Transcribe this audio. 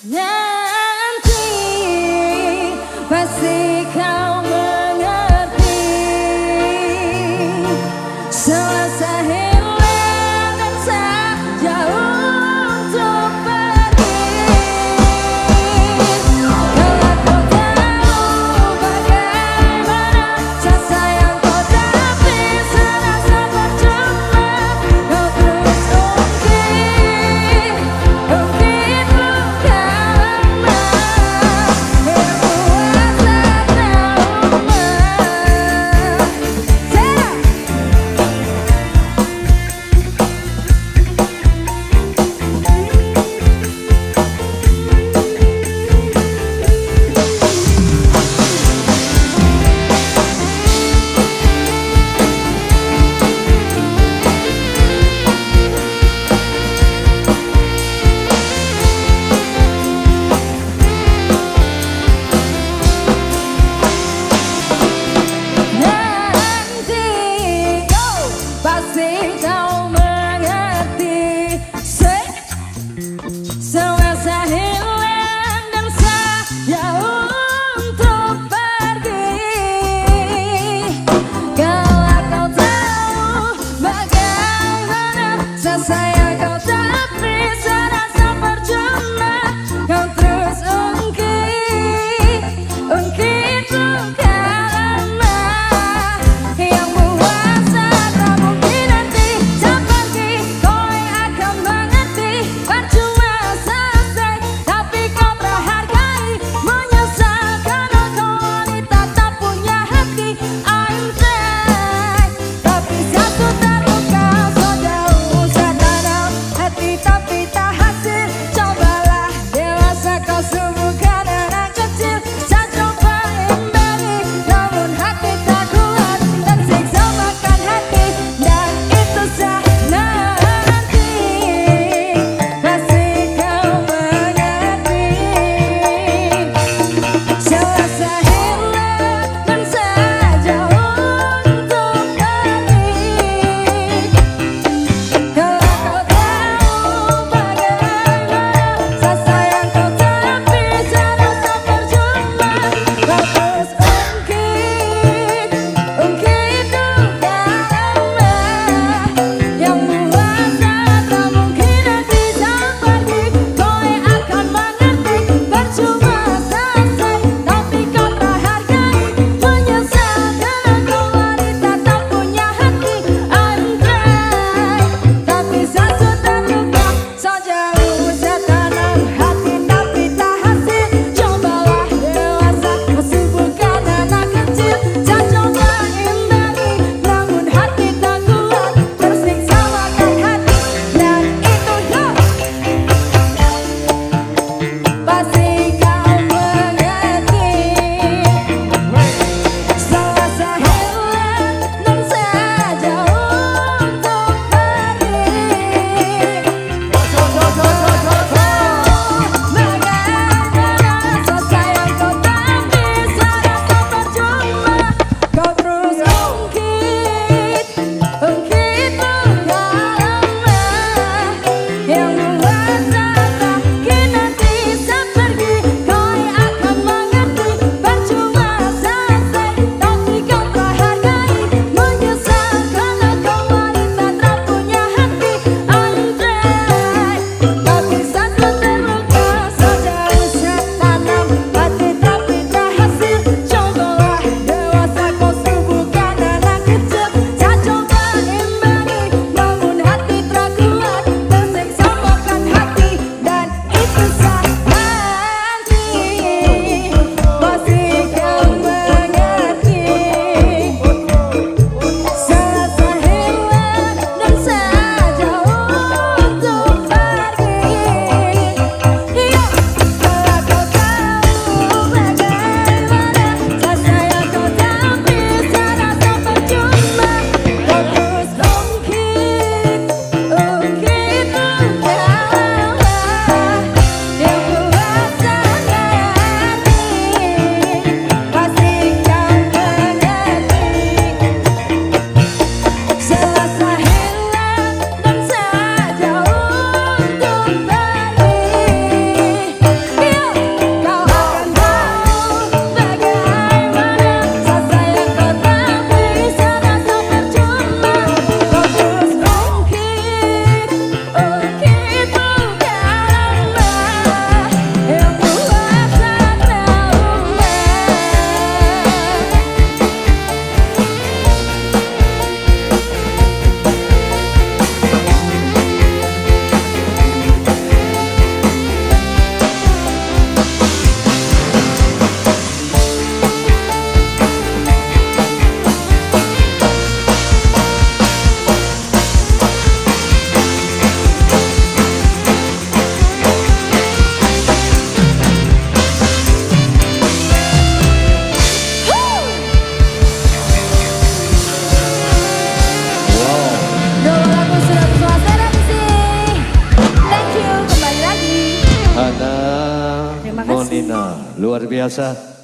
Nanti pasti kau mengerti. Selesai hilang dan sejauh untuk pergi. Kalau kau tahu bagaimana saya sayang kau, tapi serasa percuma. Kau terus ungkit luka lama yang buat trauma. Nanti pasti kau mengerti. Selesai hilang dan sejauh untuk pergi. Kalau kau tahu bagaimana saya sayang kau, tapi serasa percuma. Kau terus ungkit luka lama yang buat tak mungkin nanti seperti kau yang akan mengerti. Percuma selesai, tapi kau berhargai. Menyesalkan kau wanita tak punya hati. I'm sad, tapi satu terluka sejauh sadar. Terima kasih. Monina, luar biasa.